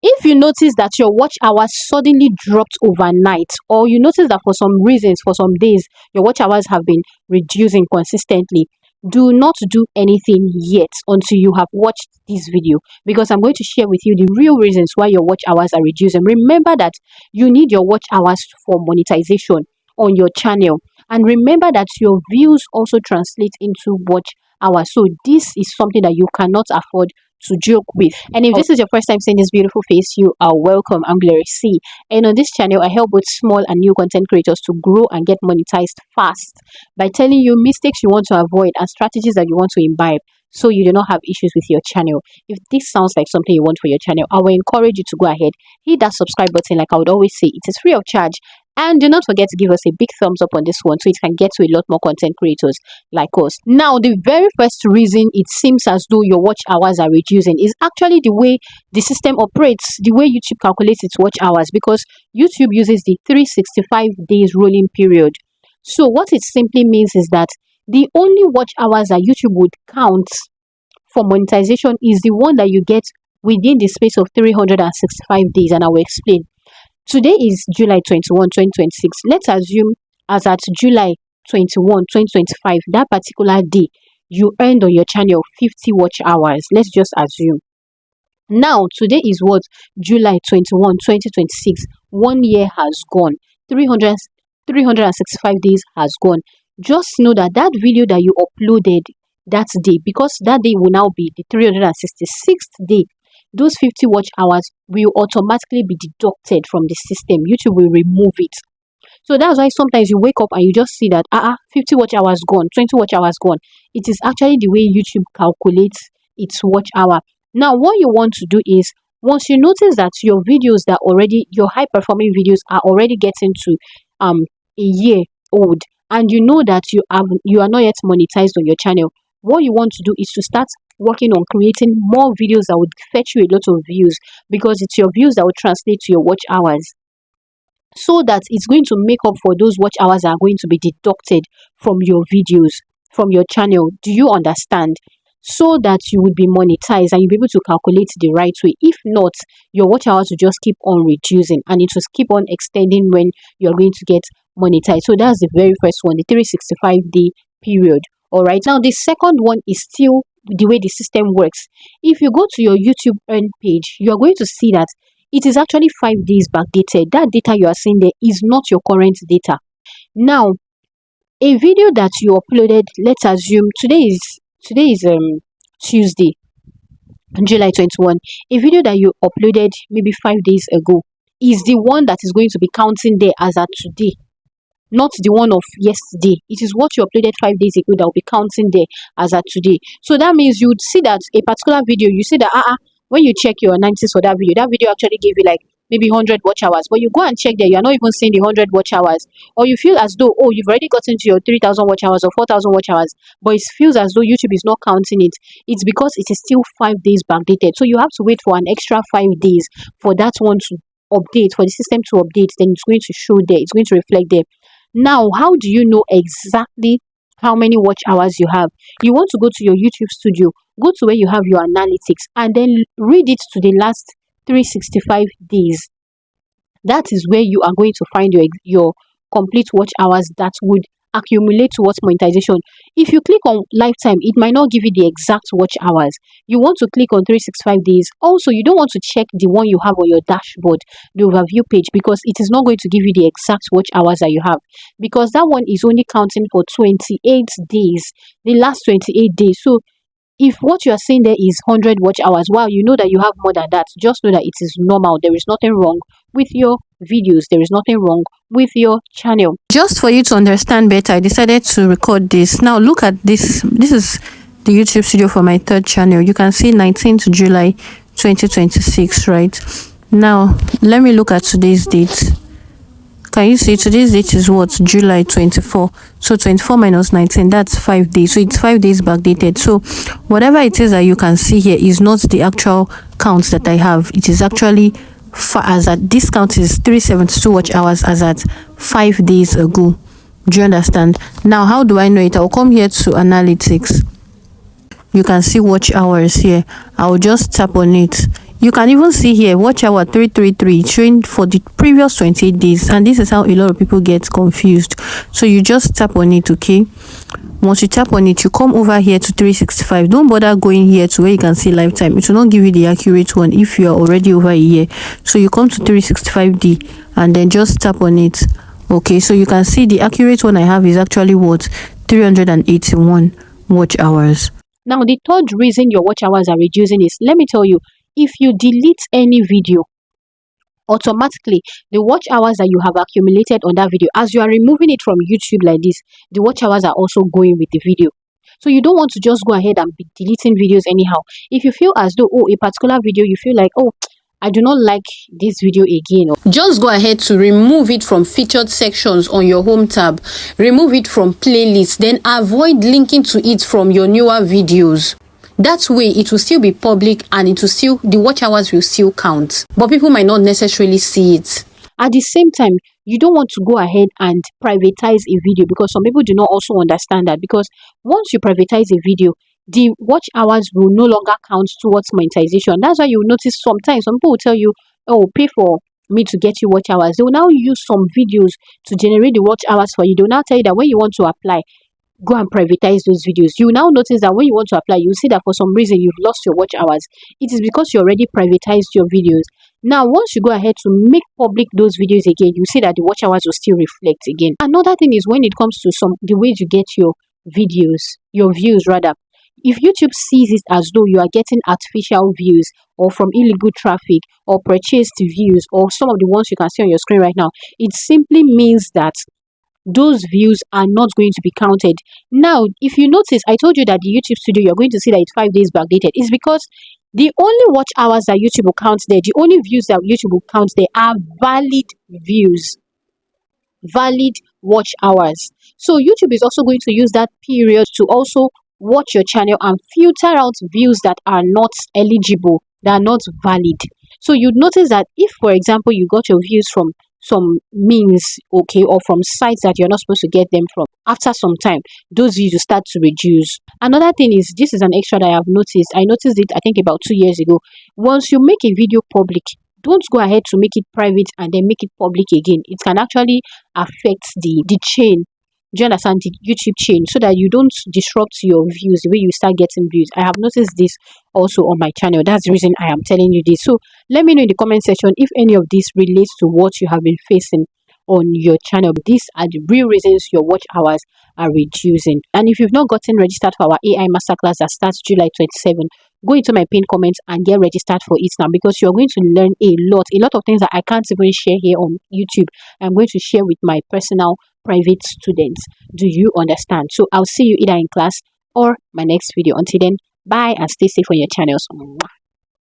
If you notice that your watch hours suddenly dropped overnight, or you notice that for some reasons, for some days, your watch hours have been reducing consistently, do not do anything yet until you have watched this video, because I'm going to share with you the real reasons why your watch hours are reducing. Remember that you need your watch hours for monetization on your channel, and remember that your views also translate into watch hours. So this is something that you cannot afford to joke with. And if this is your first time seeing this beautiful face, you are welcome. I'm Glory C, and on this channel I help both small and new content creators to grow and get monetized fast by telling you mistakes you want to avoid and strategies that you want to imbibe so you do not have issues with your channel. If this sounds like something you want for your channel, I will encourage you to go ahead, hit that subscribe button. Like I would always say, it is free of charge. And do not forget to give us a big thumbs up on this one so it can get to a lot more content creators like us. Now, the very first reason it seems as though your watch hours are reducing is actually the way the system operates, the way YouTube calculates its watch hours, because YouTube uses the 365 days rolling period. So what it simply means is that the only watch hours that YouTube would count for monetization is the one that you get within the space of 365 days, and I will explain. Today is July 21, 2026. Let's assume as at July 21, 2025, that particular day, you earned on your channel 50 watch hours. Let's just assume. Now, today is what? July 21, 2026. 1 year has gone. 365 days has gone. Just know that that video that you uploaded that day, because that day will now be the 366th day, those 50 watch hours will automatically be deducted from the system. YouTube will remove it. So that's why sometimes you wake up and you just see that 50 watch hours gone, 20 watch hours gone. It is actually the way YouTube calculates its watch hour. Now, what you want to do is, once you notice that your videos that already, your high performing videos are already getting to a year old, and you know that you are not yet monetized on your channel, what you want to do is to start working on creating more videos that would fetch you a lot of views, because it's your views that will translate to your watch hours, so that it's going to make up for those watch hours that are going to be deducted from your videos, from your channel. Do you understand? So that you would be monetized and you'll be able to calculate the right way. If not, your watch hours will just keep on reducing and it will keep on extending when you're going to get monetized. So that's the very first one, the 365-day period. All right, now the second one is still the way the system works. If you go to your YouTube earn page, you are going to see that it is actually 5 days backdated. That data you are seeing there is not your current data. Now, a video that you uploaded, let's assume today is Tuesday, July 21. A video that you uploaded maybe 5 days ago is the one that is going to be counting there as at today, not the one of yesterday. It is what you uploaded 5 days ago that will be counting there as at today. So that means you would see that a particular video, you see that when you check your analytics for that video actually gave you like maybe 100 watch hours, but you go and check there, you're not even seeing the 100 watch hours, or you feel as though, oh, you've already gotten to your 3,000 watch hours or 4,000 watch hours, but it feels as though YouTube is not counting it. It's because it is still 5 days backdated. So you have to wait for an extra 5 days for that one to update, for the system to update. Then it's going to show there, it's going to reflect there. Now, how do you know exactly how many watch hours you have? You want to go to your YouTube studio, go to where you have your analytics, and then read it to the last 365 days. That is where you are going to find your complete watch hours that would accumulate towards monetization. If you click on lifetime, it might not give you the exact watch hours. You want to click on 365 days. Also, you don't want to check the one you have on your dashboard, the overview page, because it is not going to give you the exact watch hours that you have, because that one is only counting for 28 days, the last 28 days. So if what you are saying there is 100 watch hours, while you know that you have more than that, just know that it is normal. There is nothing wrong with your videos. There is nothing wrong with your channel. Just for you to understand better, I decided to record this. Now look at this. This is the YouTube studio for my third channel. You can see 19th July 2026, right? Now let me look at today's date. Can you see today's date is what? July 24. So 24 minus 19, that's 5 days. So it's 5 days backdated. So whatever it is that you can see here is not the actual count that I have. It is actually, as at this count is 372 watch hours as at 5 days ago. Do you understand? Now, how do I know it? I'll come here to analytics. You can see watch hours here. I'll just tap on it. You can even see here watch hour 333 showing for the previous 28 days, and this is how a lot of people get confused. So you just tap on it. Okay, once you tap on it, you come over here to 365. Don't bother going here to where you can see lifetime. It will not give you the accurate one if you are already over a year. So you come to 365D and then just tap on it. Okay, so you can see the accurate one I have is actually what, 381 watch hours. Now, the third reason your watch hours are reducing is, let me tell you, if you delete any video, automatically the watch hours that you have accumulated on that video, as you are removing it from YouTube like this, the watch hours are also going with the video. So you don't want to just go ahead and be deleting videos anyhow. If you feel as though, a particular video, you feel like, I do not like this video again, just go ahead to remove it from featured sections on your home tab. Remove it from playlists, then avoid linking to it from your newer videos. That way it will still be public and it will still, the watch hours will still count, but people might not necessarily see it. At the same time, you don't want to go ahead and privatize a video, because some people do not also understand that, because once you privatize a video, the watch hours will no longer count towards monetization. That's why you notice sometimes some people will tell you, pay for me to get you watch hours. They will now use some videos to generate the watch hours for you. They will now tell you that when you want to apply, go and privatize those videos. You now notice that when you want to apply, you see that for some reason you've lost your watch hours. It is because you already privatized your videos. Now, once you go ahead to make public those videos again, you see that the watch hours will still reflect again. Another thing is when it comes to the ways you get your videos, your views rather. If YouTube sees it as though you are getting artificial views or from illegal traffic or purchased views or some of the ones you can see on your screen right now, it simply means that those views are not going to be counted. Now, if you notice, I told you that the YouTube studio, you're going to see that it's 5 days backdated. It's because the only watch hours that YouTube will count there, the only views that YouTube will count there are valid views, valid watch hours. So YouTube is also going to use that period to also watch your channel and filter out views that are not eligible, that are not valid. So you'd notice that if, for example, you got your views from some means, okay, or from sites that you're not supposed to get them from, after some time those views start to reduce. Another thing is, this is an extra that I have noticed. I noticed it I think about 2 years ago. Once you make a video public, don't go ahead to make it private and then make it public again. It can actually affect the chain. Do you understand, the YouTube chain, so that you don't disrupt your views the way you start getting views. I have noticed this also on my channel. That's the reason I am telling you this. So let me know in the comment section if any of this relates to what you have been facing on your channel. These are the real reasons your watch hours are reducing. And if you've not gotten registered for our AI masterclass that starts July 27, go into my pinned comments and get registered for it now, because you're going to learn a lot of things that I can't even share here on YouTube. I'm going to share with my personal private students. Do you understand? So I'll see you either in class or my next video. Until then, bye and stay safe on your channels.